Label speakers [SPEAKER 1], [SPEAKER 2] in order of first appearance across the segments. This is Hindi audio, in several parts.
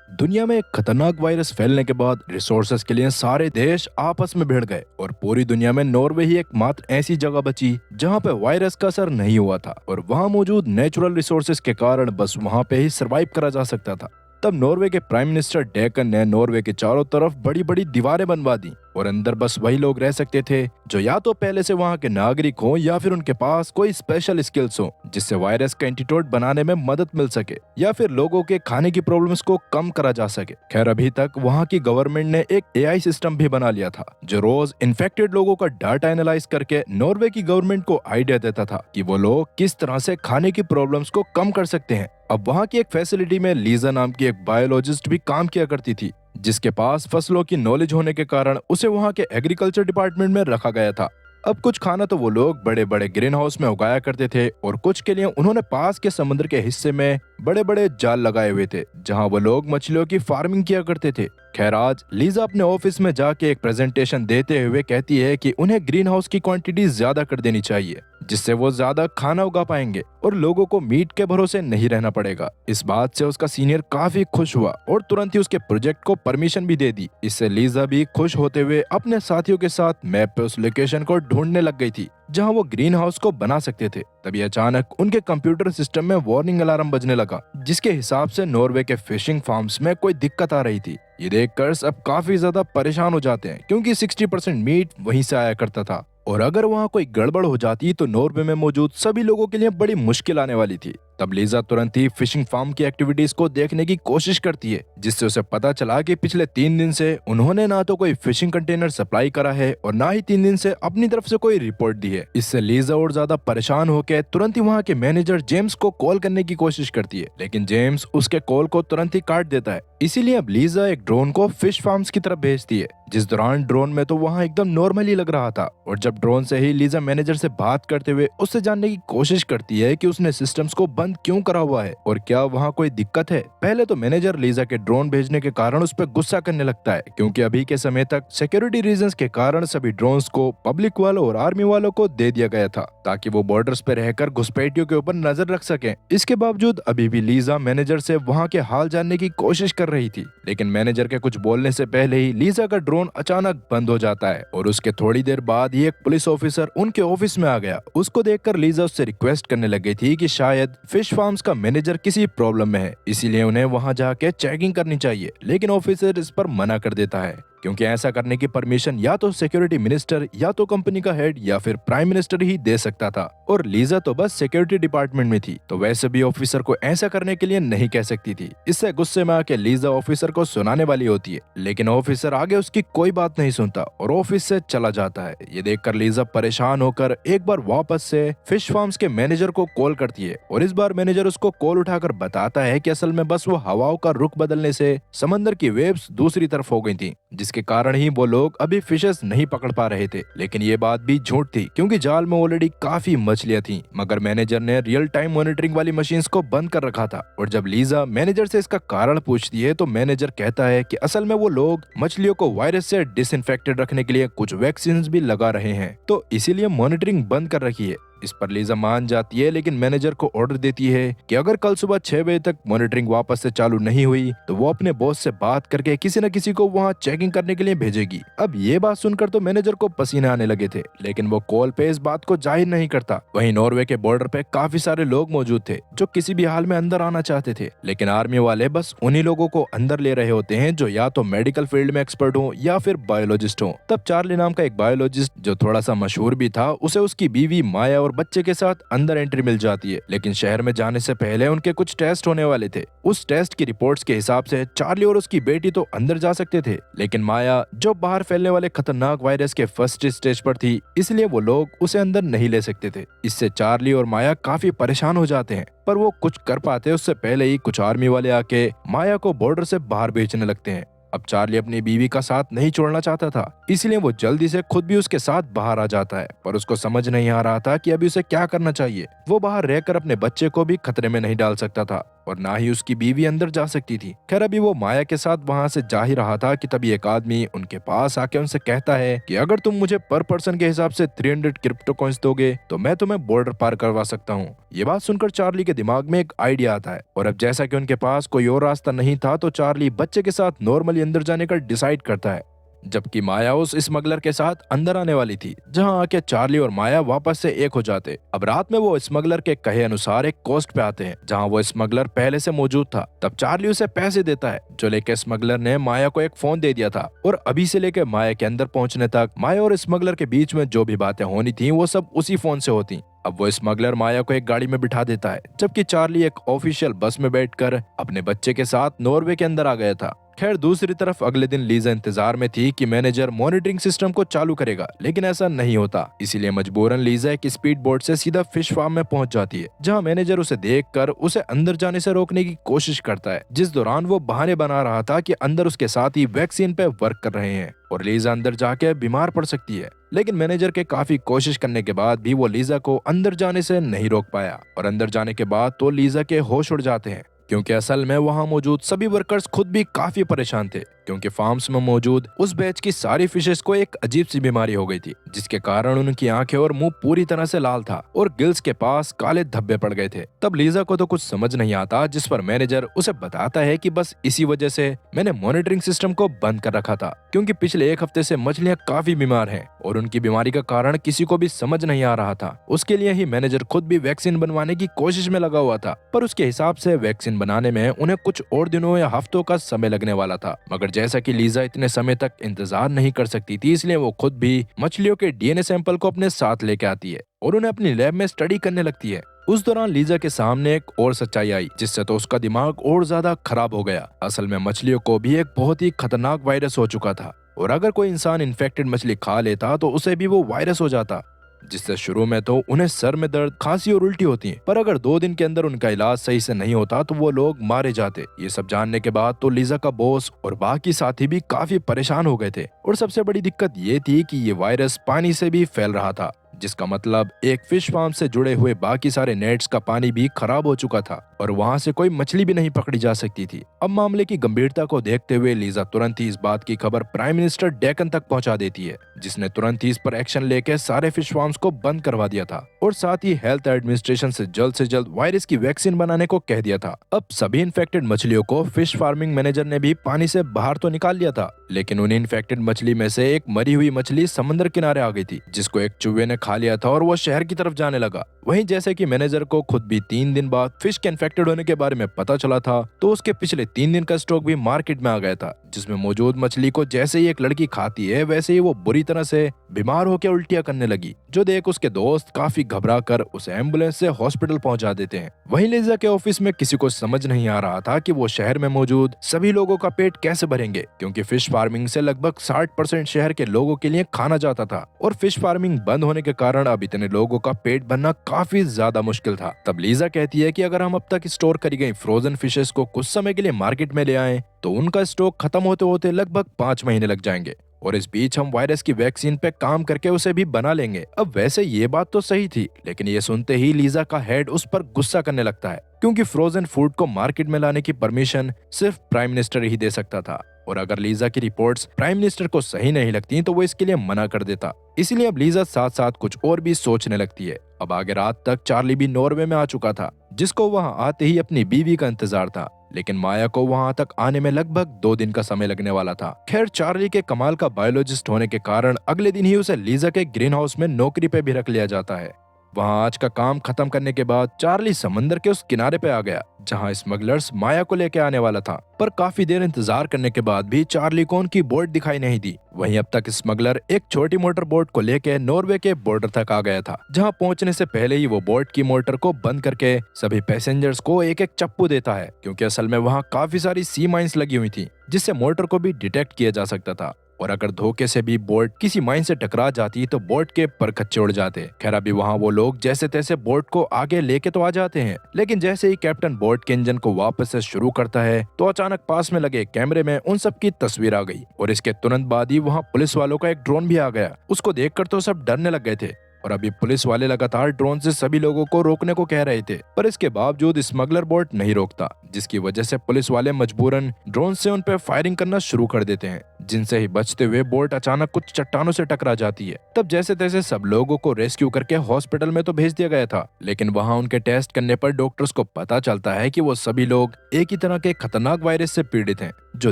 [SPEAKER 1] दुनिया में एक खतरनाक वायरस फैलने के बाद रिसोर्सेज के लिए सारे देश आपस में भिड़ गए और पूरी दुनिया में नॉर्वे ही एकमात्र ऐसी जगह बची जहां पे वायरस का असर नहीं हुआ था और वहां मौजूद नेचुरल रिसोर्सेज के कारण बस वहां पे ही सरवाइव करा जा सकता था। तब नॉर्वे के प्राइम मिनिस्टर डेकन ने नॉर्वे के चारों तरफ बड़ी बड़ी दीवारें बनवा दी और अंदर बस वही लोग रह सकते थे जो या तो पहले से वहां के नागरिक हों या फिर उनके पास कोई स्पेशल स्किल्स हो जिससे वायरस का एंटीडोट बनाने में मदद मिल सके या फिर लोगों के खाने की प्रॉब्लम्स को कम करा जा सके। खैर अभी तक वहां की गवर्नमेंट ने एक एआई सिस्टम भी बना लिया था जो रोज इन्फेक्टेड लोगों का डाटा एनालाइज करके नॉर्वे की गवर्नमेंट को आइडिया देता था कि वो लोग किस तरह से खाने की प्रॉब्लम्स को कम कर सकते हैं। अब वहां की एक फैसिलिटी में लीजा नाम की एक बायोलॉजिस्ट भी काम किया करती थी जिसके पास फसलों की नॉलेज होने के कारण उसे वहां के एग्रीकल्चर डिपार्टमेंट में रखा गया था। अब कुछ खाना तो वो लोग बड़े बड़े ग्रीन हाउस में उगाया करते थे और कुछ के लिए उन्होंने पास के समुद्र के हिस्से में बड़े बड़े जाल लगाए हुए थे जहां वो लोग मछलियों की फार्मिंग किया करते थे। खैर आज लीजा अपने ऑफिस में जाके एक प्रेजेंटेशन देते हुए कहती है कि उन्हें ग्रीन हाउस की क्वांटिटी ज्यादा कर देनी चाहिए जिससे वो ज्यादा खाना उगा पाएंगे और लोगों को मीट के भरोसे नहीं रहना पड़ेगा। इस बात से उसका सीनियर काफी खुश हुआ और तुरंत ही उसके प्रोजेक्ट को परमिशन भी दे दी। इससे लीजा भी खुश होते हुए अपने साथियों के साथ मैप पे उस लोकेशन को ढूंढने लग गई थी जहां वो ग्रीन हाउस को बना सकते थे। तभी अचानक उनके कंप्यूटर सिस्टम में वार्निंग अलार्म बजने लगा जिसके हिसाब से नॉर्वे के फिशिंग फार्म्स में कोई दिक्कत आ रही थी। ये देखकर सब काफी ज्यादा परेशान हो जाते हैं क्योंकि 60% मीट वहीं से आया करता था और अगर वहां कोई गड़बड़ हो जाती तो नॉर्वे में मौजूद सभी लोगों के लिए बड़ी मुश्किल आने वाली थी। तब लीजा तुरंत ही फिशिंग फार्म की एक्टिविटीज को देखने की कोशिश करती है जिससे उसे पता चला कि पिछले 3 दिन से उन्होंने ना तो कोई फिशिंग कंटेनर सप्लाई करा है और ना ही 3 दिन से अपनी तरफ से कोई रिपोर्ट दी है। इससे लीजा और ज्यादा परेशान होकर तुरंत ही वहाँ के मैनेजर जेम्स को कॉल करने की कोशिश करती है लेकिन जेम्स उसके कॉल को तुरंत ही काट देता है। इसीलिए अब लीजा एक ड्रोन को फिश फार्म्स की तरफ भेजती है जिस दौरान ड्रोन में तो वहाँ एकदम नॉर्मली लग रहा था और जब ड्रोन से ही लीजा मैनेजर से बात करते हुए उससे जानने की कोशिश करती है कि उसने सिस्टम्स को बंद क्यों करा हुआ है और क्या वहाँ कोई दिक्कत है। पहले तो मैनेजर लीजा के ड्रोन भेजने के कारण उस पर गुस्सा करने लगता है क्योंकि अभी के समय तक सिक्योरिटी रीजंस के कारण सभी ड्रोन्स को पब्लिक वालों और आर्मी वालों को दे दिया गया था ताकि वो बॉर्डर्स पे रहकर घुसपैठियों के ऊपर नजर रख सकें। इसके बावजूद अभी भी लीजा मैनेजर से वहाँ के हाल जानने की कोशिश कर रही थी लेकिन मैनेजर के कुछ बोलने से पहले ही लीजा का ड्रोन अचानक बंद हो जाता है और उसके थोड़ी देर बाद ही एक पुलिस ऑफिसर उनके ऑफिस में आ गया। उसको देखकर लीजा उससे रिक्वेस्ट करने लग गई थी कि शायद फिश फार्म्स का मैनेजर किसी प्रॉब्लम में है इसीलिए उन्हें वहां जाके चेकिंग करनी चाहिए लेकिन ऑफिसर इस पर मना कर देता है क्योंकि ऐसा करने की परमिशन या तो सिक्योरिटी मिनिस्टर या तो कंपनी का हेड या फिर प्राइम मिनिस्टर ही दे सकता था और लीजा तो बस सिक्योरिटी डिपार्टमेंट में थी तो वैसे भी ऑफिसर को ऐसा करने के लिए नहीं कह सकती थी। इससे गुस्से में आके लीजा ऑफिसर को सुनाने वाली होती है लेकिन ऑफिसर आगे उसकी कोई बात नहीं सुनता और ऑफिस से चला जाता है। ये देखकर लीजा परेशान होकर एक बार वापस से फिश फार्म्स के मैनेजर को कॉल करती है और इस बार मैनेजर उसको कॉल उठाकर बताता है कि असल में बस वो हवाओं का रुख बदलने से समंदर की वेव्स दूसरी तरफ हो गई थी जिसके कारण ही वो लोग अभी फिशेस नहीं पकड़ पा रहे थे। लेकिन ये बात भी झूठ थी क्योंकि जाल में ऑलरेडी काफी मछलियां थी मगर मैनेजर ने रियल टाइम मॉनिटरिंग वाली मशीन्स को बंद कर रखा था। और जब लीजा मैनेजर से इसका कारण पूछती है तो मैनेजर कहता है कि असल में वो लोग मछलियों को वायरस से डिसइंफेक्टेड रखने के लिए कुछ वैक्सीन भी लगा रहे हैं तो इसीलिए मॉनिटरिंग बंद कर रखी है। इस पर लीजा मान जाती है लेकिन मैनेजर को ऑर्डर देती है कि अगर कल सुबह 6 बजे तक मॉनिटरिंग वापस से चालू नहीं हुई तो वो अपने बॉस से बात करके किसी न किसी को वहां चेकिंग करने के लिए भेजेगी। अब ये बात सुनकर तो मैनेजर को पसीने आने लगे थे लेकिन वो कॉल पे इस बात को जाहिर नहीं करता। वहीं नॉर्वे के बॉर्डर पे काफी सारे लोग मौजूद थे जो किसी भी हाल में अंदर आना चाहते थे लेकिन आर्मी वाले बस उन्हीं लोगों को अंदर ले रहे होते हैं जो या तो मेडिकल फील्ड में एक्सपर्ट हो या फिर बायोलॉजिस्ट हो। तब चार्ली नाम का एक बायोलॉजिस्ट जो थोड़ा सा मशहूर भी था उसे उसकी बीवी माया और बच्चे के साथ अंदर एंट्री मिल जाती है लेकिन शहर में जाने से पहले उनके कुछ टेस्ट होने वाले थे। उस टेस्ट की रिपोर्ट्स के हिसाब से चार्ली और उसकी बेटी तो अंदर जा सकते थे लेकिन माया जो बाहर फैलने वाले खतरनाक वायरस के फर्स्ट स्टेज पर थी इसलिए वो लोग उसे अंदर नहीं ले सकते थे। इससे चार्ली और माया काफी परेशान हो जाते हैं पर वो कुछ कर पाते उससे पहले ही कुछ आर्मी वाले आके माया को बॉर्डर से बाहर भेजने लगते हैं। अब चार्ली अपनी बीवी का साथ नहीं छोड़ना चाहता था, इसलिए वो जल्दी से खुद भी उसके साथ बाहर आ जाता है, पर उसको समझ नहीं आ रहा था कि अभी उसे क्या करना चाहिए। वो बाहर रहकर अपने बच्चे को भी खतरे में नहीं डाल सकता था और ना ही उसकी बीवी अंदर जा सकती थी। खैर अभी वो माया के साथ वहां से जा ही रहा था कि तभी एक आदमी उनके पास आके उनसे कहता है कि अगर तुम मुझे पर पर्सन के हिसाब से 300 क्रिप्टो कॉइंस दोगे तो मैं तुम्हें बॉर्डर पार करवा सकता हूँ। ये बात सुनकर चार्ली के दिमाग में एक आइडिया आता है और अब जैसा कि उनके पास कोई और रास्ता नहीं था तो चार्ली बच्चे के साथ नॉर्मली अंदर जाने का डिसाइड करता है, जबकि माया उस स्मगलर के साथ अंदर आने वाली थी, जहां आके चार्ली और माया वापस से एक हो जाते। अब रात में वो स्मगलर के कहे अनुसार एक कोस्ट पे आते हैं जहां वो स्मगलर पहले से मौजूद था। तब चार्ली उसे पैसे देता है जो लेके स्मगलर ने माया को एक फोन दे दिया था और अभी से लेके माया के अंदर पहुंचने तक माया और स्मगलर के बीच में जो भी बातें होनी थी वो सब उसी फोन से होती। अब वो स्मगलर माया को एक गाड़ी में बिठा देता है, जबकि चार्ली एक ऑफिशियल बस में बैठकर अपने बच्चे के साथ नॉर्वे के अंदर आ गया था। खैर दूसरी तरफ अगले दिन लीजा इंतजार में थी कि मैनेजर मॉनिटरिंग सिस्टम को चालू करेगा, लेकिन ऐसा नहीं होता। इसीलिए मजबूरन लीजा एक स्पीड बोट से सीधा फिश फार्म में पहुंच जाती है, जहां मैनेजर उसे देखकर उसे अंदर जाने से रोकने की कोशिश करता है, जिस दौरान वो बहाने बना रहा था कि अंदर उसके साथ ही वैक्सीन पे वर्क कर रहे हैं और लीजा अंदर जाके बीमार पड़ सकती है। लेकिन मैनेजर के काफी कोशिश करने के बाद भी वो लीजा को अंदर जाने से नहीं रोक पाया और अंदर जाने के बाद तो लीजा के होश उड़ जाते हैं, क्योंकि असल में वहां मौजूद सभी वर्कर्स खुद भी काफी परेशान थे, क्योंकि फार्म्स में मौजूद उस बैच की सारी फिशेस को एक अजीब सी बीमारी हो गई थी, जिसके कारण उनकी आंखें और मुंह पूरी तरह से लाल था और गिल्स के पास काले धब्बे पड़ गए थे। तब लीजा को तो कुछ समझ नहीं आता, जिस पर मैनेजर उसे बताता है कि बस इसी वजह से मैंने मॉनिटरिंग सिस्टम को बंद कर रखा था, क्योंकि पिछले एक हफ्ते से मछलियां काफी बीमार हैं और उनकी बीमारी का कारण किसी को भी समझ नहीं आ रहा था। उसके लिए ही मैनेजर खुद भी वैक्सीन बनवाने की कोशिश में लगा हुआ था, पर उसके हिसाब से वैक्सीन बनाने में उन्हें कुछ और दिनों या हफ्तों का समय लगने वाला था। मगर जैसा कि लीजा इतने समय तक इंतजार नहीं कर सकती थी, इसलिए वो खुद भी मछलियों के डीएनए सैंपल को अपने साथ लेके आती है और उन्हें अपनी लैब में स्टडी करने लगती है। उस दौरान लीजा के सामने एक और सच्चाई आई, जिससे तो उसका दिमाग और ज्यादा खराब हो गया। असल में मछलियों को भी एक बहुत ही खतरनाक वायरस हो चुका था और अगर कोई इंसान इन्फेक्टेड मछली खा लेता तो उसे भी वो वायरस हो जाता, जिससे शुरू में तो उन्हें सर में दर्द, खांसी और उल्टी होती है, पर अगर 2 दिन के अंदर उनका इलाज सही से नहीं होता तो वो लोग मारे जाते। ये सब जानने के बाद तो लीजा का बॉस और बाकी साथी भी काफी परेशान हो गए थे और सबसे बड़ी दिक्कत ये थी कि ये वायरस पानी से भी फैल रहा था, जिसका मतलब एक फिश फार्म से जुड़े हुए बाकी सारे नेट्स का पानी भी खराब हो चुका था और वहां से कोई मछली भी नहीं पकड़ी जा सकती थी। अब मामले की गंभीरता को देखते हुए लीजा तुरंत ही इस बात की खबर प्राइम मिनिस्टर डेकन तक पहुंचा देती है, जिसने तुरंत ही इस पर एक्शन लेकर सारे फिश फार्म्स को बंद करवा दिया था और साथ ही हेल्थ एडमिनिस्ट्रेशन से जल्द वायरस की वैक्सीन बनाने को कह दिया था। अब सभी इन्फेक्टेड मछलियों को फिश फार्मिंग मैनेजर ने भी पानी से बाहर तो निकाल लिया था, लेकिन उन इन्फेक्टेड मछली में से एक मरी हुई मछली समंदर किनारे आ गई थी, जिसको एक चूहे ने खा लिया था और वो शहर की तरफ जाने लगा। वहीं जैसे कि मैनेजर को खुद भी 3 दिन बाद फिश के इन्फेक्टेड होने के बारे में पता चला था, तो उसके पिछले 3 दिन का स्टॉक भी मार्केट में आ गया था, जिसमें मौजूद मछली को जैसे ही एक लड़की खाती है वैसे ही वो बुरी तरह से बीमार होकर उल्टियां करने लगी, जो देख उसके दोस्त काफी घबरा कर उसे एम्बुलेंस से हॉस्पिटल पहुंचा देते हैं। वहीं लीजा के ऑफिस में किसी को समझ नहीं आ रहा था कि वो शहर में मौजूद सभी लोगों का पेट कैसे भरेंगे, क्योंकि फिश फार्मिंग से लगभग 60% शहर के लोगों के लिए खाना जाता था और फिश फार्मिंग बंद होने के कारण अब इतने लोगों का पेट भरना काफी ज्यादा मुश्किल था। तब लीजा कहती है कि अगर हम अब तक स्टोर करी गई फ्रोजन फिशेस को कुछ समय के लिए मार्केट में ले आए तो उनका स्टॉक खत्म होते होते लगभग 5 महीने लग जाएंगे और इस बीच हम वायरस की वैक्सीन पे काम करके उसे भी बना लेंगे। अब वैसे ये बात तो सही थी, लेकिन ये सुनते ही लीजा का हेड उस पर गुस्सा करने लगता है, क्योंकि फ्रोजन फूड को मार्केट में लाने की परमिशन सिर्फ प्राइम मिनिस्टर ही दे सकता था और अगर लीजा की रिपोर्ट्स प्राइम मिनिस्टर को सही नहीं लगती तो वो इसके लिए मना कर देता। इसीलिए अब लीजा साथ साथ कुछ और भी सोचने लगती है। अब आगे रात तक चार्ली भी नॉर्वे में आ चुका था, जिसको वहां आते ही अपनी बीवी का इंतजार था, लेकिन माया को वहां तक आने में लगभग 2 दिन का समय लगने वाला था। खैर चार्ली के कमाल का बायोलॉजिस्ट होने के कारण अगले दिन ही उसे लीजा के ग्रीन हाउस में नौकरी पे भी रख लिया जाता है। वहां आज का काम खत्म करने के बाद चार्ली समंदर के उस किनारे पे आ गया जहां स्मगलर्स माया को लेके आने वाला था, पर काफी देर इंतजार करने के बाद भी चार्ली को उनकी बोट दिखाई नहीं दी। वहीं अब तक स्मगलर एक छोटी मोटर बोट को लेके नॉर्वे के बॉर्डर तक आ गया था, जहां पहुंचने से पहले ही वो बोट की मोटर को बंद करके सभी पैसेंजर्स को एक एक चप्पू देता है, क्योंकि असल में वहां काफी सारी सी माइंस लगी हुई थी, जिससे मोटर को भी डिटेक्ट किया जा सकता था। और अगर धोखे से भी बोट किसी माइन से टकरा जाती तो बोट के परखच्चे उड़ जाते। खैर अभी वहाँ वो लोग जैसे तैसे बोट को आगे लेके तो आ जाते हैं, लेकिन जैसे ही कैप्टन बोट के इंजन को वापस से शुरू करता है तो अचानक पास में लगे कैमरे में उन सब की तस्वीर आ गई और इसके तुरंत बाद ही वहाँ पुलिस वालों का एक ड्रोन भी आ गया। उसको देखकर तो सब डरने लग गए थे और अभी पुलिस वाले लगातार ड्रोन से सभी लोगों को रोकने को कह रहे थे, पर इसके बावजूद स्मगलर बोट नहीं रोकता, जिसकी वजह से पुलिस वाले मजबूरन ड्रोन से उन पर फायरिंग करना शुरू कर देते हैं, जिनसे ही बचते हुए बोट अचानक कुछ चट्टानों से टकरा जाती है। तब जैसे तैसे सब लोगों को रेस्क्यू करके हॉस्पिटल में तो भेज दिया गया था, लेकिन वहाँ उनके टेस्ट करने पर डॉक्टर्स को पता चलता है कि वो सभी लोग एक ही तरह के खतरनाक वायरस से पीड़ित हैं, जो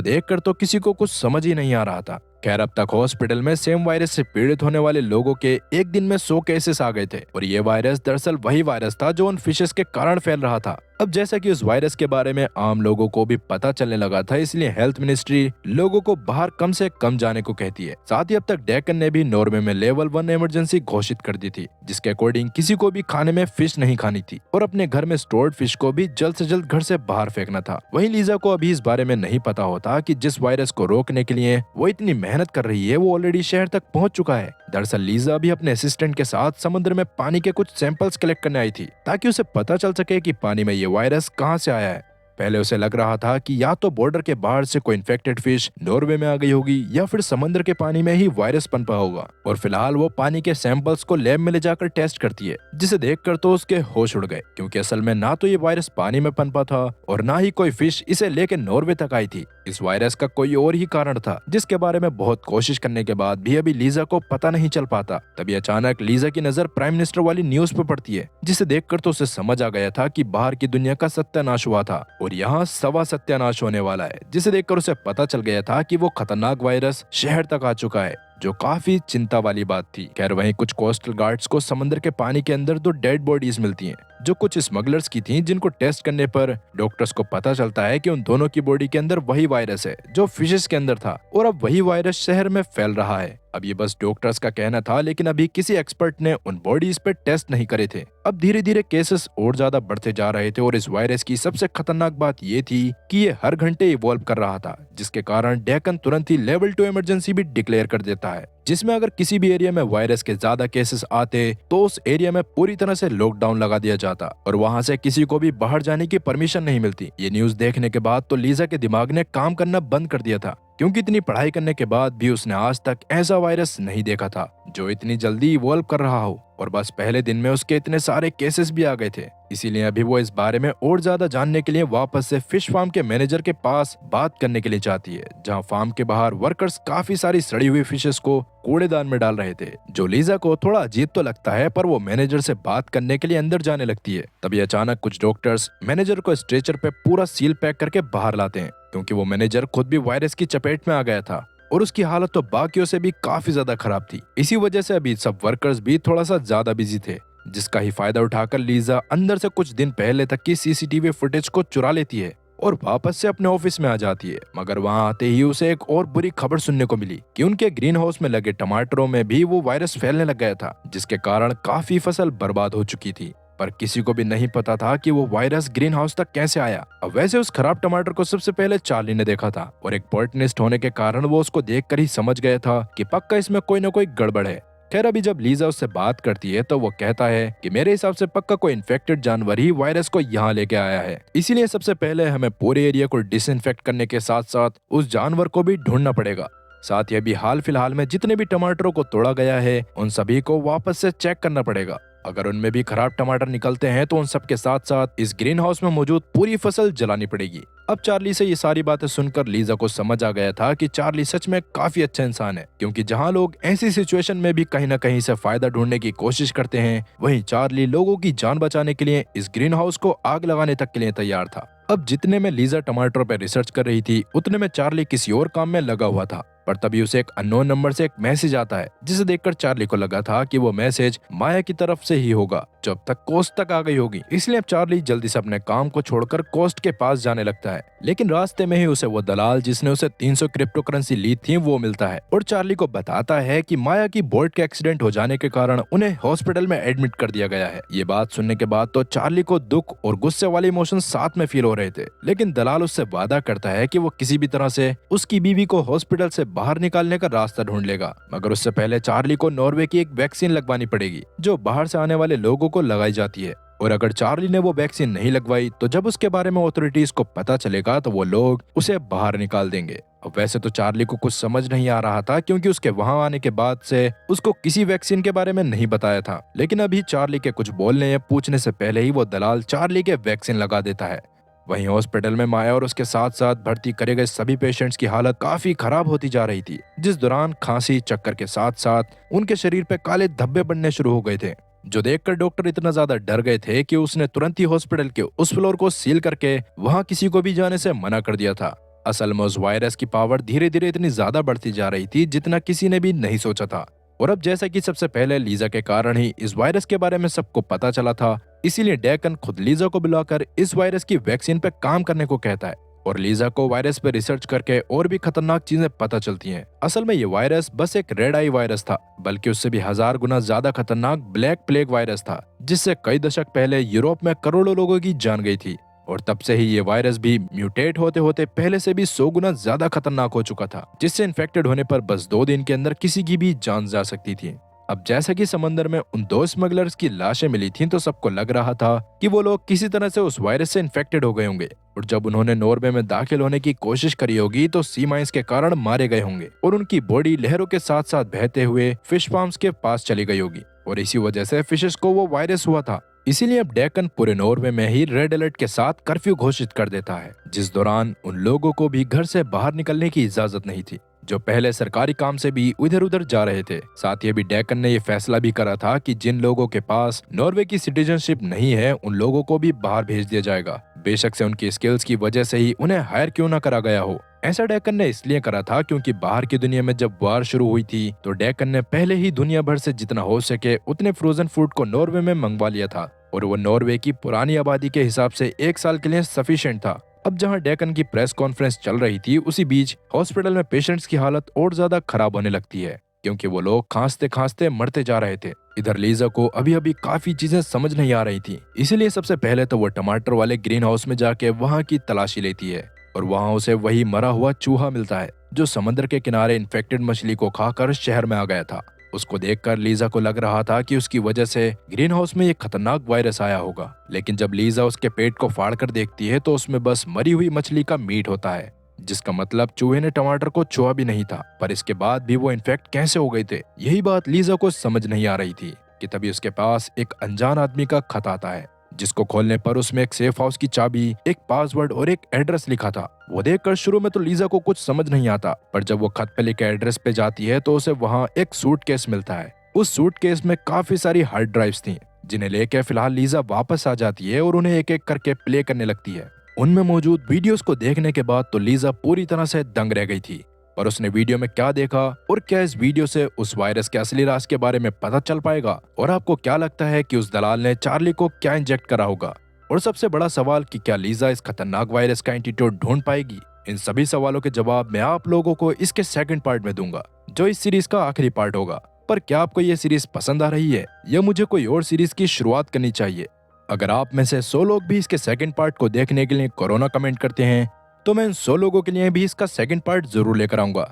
[SPEAKER 1] देखकर तो किसी को कुछ समझ ही नहीं आ रहा था। खैर अब तक हॉस्पिटल में सेम वायरस से पीड़ित होने वाले लोगों के एक दिन में 100 केसेस आ गए थे और ये वायरस दरअसल वही वायरस था जो उन फिशेस के कारण फैल रहा था। अब जैसा कि उस वायरस के बारे में आम लोगों को भी पता चलने लगा था, इसलिए हेल्थ मिनिस्ट्री लोगों को बाहर कम से कम जाने को कहती है। साथ ही अब तक डेक्कन ने भी नॉर्वे में लेवल 1 इमरजेंसी घोषित कर दी थी, जिसके अकॉर्डिंग किसी को भी खाने में फिश नहीं खानी थी और अपने घर में स्टोर्ड फिश को भी जल्द से जल्द घर से बाहर फेंकना था। वहीं लीजा को अभी इस बारे में नहीं पता होता कि जिस वायरस को रोकने के लिए वो इतनी मेहनत कर रही है वो ऑलरेडी शहर तक पहुंच चुका है। दरअसल लीजा भी अपने असिस्टेंट के साथ समुद्र में पानी के कुछ सैंपल्स कलेक्ट करने आई थी, ताकि उसे पता चल सके कि पानी में ये वायरस कहां से आया है। पहले उसे लग रहा था कि या तो बॉर्डर के बाहर से कोई इन्फेक्टेड फिश नॉर्वे में आ गई होगी या फिर समंदर के पानी में ही वायरस पनपा होगा, और फिलहाल वो पानी के सैंपल्स को लैब में ले जाकर टेस्ट करती है, जिसे देखकर तो उसके होश उड़ गए, क्योंकि असल में ना तो ये वायरस पानी में पनपा था और ना ही कोई फिश इसे लेकर नॉर्वे तक आई थी। इस वायरस का कोई और ही कारण था, जिसके बारे में बहुत कोशिश करने के बाद भी अभी लीजा को पता नहीं चल पाता। तभी अचानक लीजा की नजर प्राइम मिनिस्टर वाली न्यूज पे पड़ती है, जिसे देखकर तो उसे समझ आ गया था कि बाहर की दुनिया का सत्यानाश हुआ था और यहाँ सवा सत्यानाश होने वाला है, जिसे देखकर उसे पता चल गया था कि वो खतरनाक वायरस शहर तक आ चुका है, जो काफी चिंता वाली बात थी। खैर वहीं कुछ कोस्टल गार्ड्स को समंदर के पानी के अंदर 2 डेड बॉडीज मिलती हैं, जो कुछ स्मगलर्स की थीं, जिनको टेस्ट करने पर डॉक्टर्स को पता चलता है कि उन दोनों की बॉडी के अंदर वही वायरस है जो फिशेस के अंदर था और अब वही वायरस शहर में फैल रहा है। अब ये बस डॉक्टर्स का कहना था, लेकिन अभी किसी एक्सपर्ट ने उन बॉडीज पे टेस्ट नहीं करे थे। अब धीरे धीरे केसेस और ज्यादा बढ़ते जा रहे थे और इस वायरस की सबसे खतरनाक बात ये थी कि ये हर घंटे इवॉल्व कर रहा था, जिसके कारण डेक्कन तुरंत ही लेवल 2 इमरजेंसी भी डिक्लेयर कर देता है, जिसमें अगर किसी भी एरिया में वायरस के ज्यादा केसेस आते तो उस एरिया में पूरी तरह से लॉकडाउन लगा दिया जाता और वहां से किसी को भी बाहर जाने की परमिशन नहीं मिलती। ये न्यूज देखने के बाद तो लीजा के दिमाग ने काम करना बंद कर दिया था, क्योंकि इतनी पढ़ाई करने के बाद भी उसने आज तक ऐसा वायरस नहीं देखा था जो इतनी जल्दी इवॉल्व कर रहा हो, और बस पहले दिन में उसके इतने सारे केसेस भी आ गए थे। इसीलिए अभी वो इस बारे में और ज्यादा जानने के लिए वापस से फिश फार्म के मैनेजर के पास बात करने के लिए जाती है, जहां फार्म के बाहर वर्कर्स काफी सारी सड़ी हुई फिशेस को कूड़ेदान में डाल रहे थे, जो लीजा को थोड़ा अजीब तो लगता है, पर वो मैनेजर से बात करने के लिए अंदर जाने लगती है। तभी अचानक कुछ डॉक्टर्स मैनेजर को स्ट्रेचर पे पूरा सील पैक करके बाहर लाते हैं, क्योंकि वो मैनेजर खुद भी वायरस की चपेट में आ गया था और उसकी हालत तो बाकियों से भी काफी ज्यादा खराब थी। इसी वजह से अभी सब वर्कर्स भी थोड़ा सा ज्यादा बिजी थे, जिसका ही फायदा उठाकर लीजा अंदर से कुछ दिन पहले तक की सीसीटीवी फुटेज को चुरा लेती है और वापस से अपने ऑफिस में आ जाती है। मगर वहां आते ही उसे एक और बुरी खबर सुनने को मिली कि उनके ग्रीन हाउस में लगे टमाटरों में भी वो वायरस फैलने लग गया था, जिसके कारण काफी फसल बर्बाद हो चुकी थी। पर किसी को भी नहीं पता था कि वो वायरस ग्रीन हाउस तक कैसे आया। अब वैसे उस खराब टमाटर को सबसे पहले चार्ली ने देखा था और एक बॉटनिस्ट होने के कारण वो उसको देखकर ही समझ गया था कि पक्का इसमें कोई न कोई गड़बड़ है। खैर अभी जब लीजा उससे बात करती है तो वो कहता है कि मेरे हिसाब से पक्का कोई इन्फेक्टेड जानवर ही वायरस को यहाँ लेके आया है, इसीलिए सबसे पहले हमें पूरे एरिया को डिसइंफेक्ट करने के साथ साथ उस जानवर को भी ढूंढना पड़ेगा। साथ ही अभी हाल फिलहाल में जितने भी टमाटरों को तोड़ा गया है उन सभी को वापस से चेक करना पड़ेगा। अगर उनमें भी खराब टमाटर निकलते हैं तो उन सब के साथ साथ इस ग्रीन हाउस में मौजूद पूरी फसल जलानी पड़ेगी। अब चार्ली से ये सारी बातें सुनकर लीजा को समझ आ गया था कि चार्ली सच में काफी अच्छा इंसान है, क्योंकि जहां लोग ऐसी सिचुएशन में भी कहीं ना कहीं से फायदा ढूंढने की कोशिश करते हैं, वहीं चार्ली लोगों की जान बचाने के लिए इस ग्रीन हाउस को आग लगाने तक के लिए तैयार था। अब जितने में लीजा टमाटरों पर रिसर्च कर रही थी उतने में चार्ली किसी और काम में लगा हुआ था, पर तभी उसे एक अननोन नंबर से एक मैसेज आता है, जिसे देखकर चार्ली को लगा था कि वो मैसेज माया की तरफ से ही होगा, जो अब तक कोस्ट तक आ गई होगी। इसलिए अब चार्ली जल्दी से अपने काम को छोड़कर कोस्ट के पास जाने लगता है, लेकिन रास्ते में ही उसे वो दलाल जिसने उसे 300 क्रिप्टो करेंसी ली थी वो मिलता है और चार्ली को बताता है कि माया की बोट के एक्सीडेंट हो जाने के कारण उन्हें हॉस्पिटल में एडमिट कर दिया गया है। ये बात सुनने के बाद तो चार्ली को दुख और गुस्से वाले इमोशन साथ में फील हो रहे थे, लेकिन दलाल उससे वादा करता है कि वो किसी भी तरह से उसकी बीवी को हॉस्पिटल से बाहर निकालने का रास्ता ढूंढ लेगा, मगर उससे पहले चार्ली को नॉर्वे की एक वैक्सीन लगवानी पड़ेगी जो बाहर से आने वाले लोगों को लगाई जाती है। और अगर चार्ली ने वो वैक्सीन नहीं लगवाई तो जब उसके बारे में अथॉरिटीज को पता चलेगा तो वो लोग उसे बाहर निकाल देंगे। अब वैसे तो चार्ली को कुछ समझ नहीं आ रहा था, क्योंकि उसके वहां आने के बाद से उसको किसी वैक्सीन के बारे में नहीं बताया था। लेकिन अभी चार्ली के कुछ बोलने या पूछने से पहले ही वो दलाल चार्ली के वैक्सीन लगा देता है। वहीं हॉस्पिटल में माया और उसके साथ साथ भर्ती करे गए सभी पेशेंट्स की हालत काफी खराब होती जा रही थी, जिस दौरान खांसी चक्कर के साथ साथ उनके शरीर पे काले धब्बे बनने शुरू हो गए थे, जो देखकर डॉक्टर इतना ज्यादा डर गए थे कि उसने तुरंत ही हॉस्पिटल के उस फ्लोर को सील करके वहां किसी को भी जाने से मना कर दिया था। असल में उस वायरस की पावर धीरे धीरे इतनी ज्यादा बढ़ती जा रही थी जितना किसी ने भी नहीं सोचा था। और अब जैसा कि सबसे पहले लीजा के कारण ही इस वायरस के बारे में सबको पता चला था, इसीलिए डेकन खुद लीजा को बुलाकर इस वायरस की वैक्सीन पे काम करने को कहता है और लीजा को वायरस पे रिसर्च करके और भी खतरनाक चीजें पता चलती हैं। असल में ये वायरस बस एक रेड आई वायरस था, बल्कि उससे भी 1000 गुना ज्यादा खतरनाक ब्लैक प्लेग वायरस था, जिससे कई दशक पहले यूरोप में करोड़ों लोगों की जान गई थी। और तब से ही ये वायरस भी म्यूटेट होते होते पहले से भी 100 गुना ज्यादा खतरनाक हो चुका था, जिससे इन्फेक्टेड होने पर बस 2 दिन के अंदर किसी की भी जान जा सकती थी। अब जैसा कि समंदर में उन 2 स्मगलर्स की लाशें मिली थीं, तो सबको लग रहा था कि वो लोग किसी तरह से उस वायरस से इन्फेक्टेड हो गए होंगे और जब उन्होंने नॉर्वे में दाखिल होने की कोशिश करी होगी तो सी माइंस के कारण मारे गए होंगे और उनकी बॉडी लहरों के साथ साथ बहते हुए फिश फार्म्स के पास चली गई होगी और इसी वजह से फिशेस को वो वायरस हुआ था। इसीलिए अब डेकन पूरे नॉर्वे में ही रेड अलर्ट के साथ कर्फ्यू घोषित कर देता है, जिस दौरान उन लोगों को भी घर से बाहर निकलने की इजाजत नहीं थी जो पहले सरकारी काम से भी इधर उधर जा रहे थे। साथ ही अभी डेकन ने यह फैसला भी करा था कि जिन लोगों के पास नॉर्वे की सिटीजनशिप नहीं है उन लोगों को भी बाहर भेज दिया जाएगा, बेशक से उनकी स्किल्स की वजह से ही उन्हें हायर क्यों ना करा गया हो। ऐसा डेकन ने इसलिए करा था क्योंकि बाहर की दुनिया में जब वार शुरू हुई थी तो डेकन ने पहले ही दुनिया भर से जितना हो सके उतने फ्रोजन फूड को नॉर्वे में मंगवा लिया था और वो नॉर्वे की पुरानी आबादी के हिसाब से 1 साल के लिए सफिशिएंट था। अब जहां डेकन की प्रेस कॉन्फ्रेंस चल रही थी, उसी बीच हॉस्पिटल में पेशेंट्स की हालत और ज्यादा खराब होने लगती है क्योंकि वो लोग खांसते खांसते मरते जा रहे थे। इधर लीजा को अभी अभी काफी चीजें समझ नहीं आ रही थी, इसीलिए सबसे पहले तो वो टमाटर वाले ग्रीन हाउस में जाके वहां की तलाशी लेती है और वहां उसे वही मरा हुआ चूहा मिलता है जो समुद्र के किनारे इन्फेक्टेड मछली को खाकर शहर में आ गया था। उसको देखकर लीजा को लग रहा था कि उसकी वजह से ग्रीन हाउस में एक खतरनाक वायरस आया होगा, लेकिन जब लीजा उसके पेट को फाड़ कर देखती है तो उसमें बस मरी हुई मछली का मीट होता है, जिसका मतलब चूहे ने टमाटर को छुआ भी नहीं था। पर इसके बाद भी वो इन्फेक्ट कैसे हो गए थे, यही बात लीजा को समझ नहीं आ रही थी कि तभी उसके पास एक अनजान आदमी का खत आता है, जिसको खोलने पर उसमें एक सेफ हाउस की चाबी, एक पासवर्ड और एक एड्रेस लिखा था। वो देखकर शुरू में तो लीजा को कुछ समझ नहीं आता, पर जब वो खत पे लिखे एड्रेस पे जाती है तो उसे वहाँ एक सूटकेस मिलता है। उस सूटकेस में काफी सारी हार्ड ड्राइव्स थी, जिन्हें लेकर फिलहाल लीजा वापस आ जाती है और उन्हें एक एक करके प्ले करने लगती है। उनमें मौजूद वीडियोस को देखने के बाद तो लीजा पूरी तरह से दंग रह गई थी। और उसने वीडियो में क्या देखा और क्या इस वीडियो से उस वायरस के असली राज के बारे में पता चल पाएगा, और आपको क्या लगता है कि उस दलाल ने चार्ली को क्या इंजेक्ट करा होगा, और सबसे बड़ा सवाल कि क्या लीजा इस खतरनाक वायरस का एंटीडोट ढूंढ पाएगी। इन सभी सवालों के जवाब मैं आप लोगों को इसके सेकंड पार्ट में दूंगा, जो इस सीरीज का आखिरी पार्ट होगा। पर क्या आपको ये सीरीज पसंद आ रही है या मुझे कोई और सीरीज की शुरुआत करनी चाहिए? अगर आप में से 100 लोग भी इसके सेकंड पार्ट को देखने के लिए कोरोना कमेंट करते हैं तो मैं इन 100 लोगों के लिए भी इसका सेकंड पार्ट जरूर लेकर आऊंगा।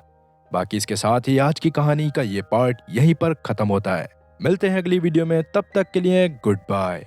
[SPEAKER 1] बाकी इसके साथ ही आज की कहानी का ये पार्ट यहीं पर खत्म होता है। मिलते हैं अगली वीडियो में, तब तक के लिए गुड बाय।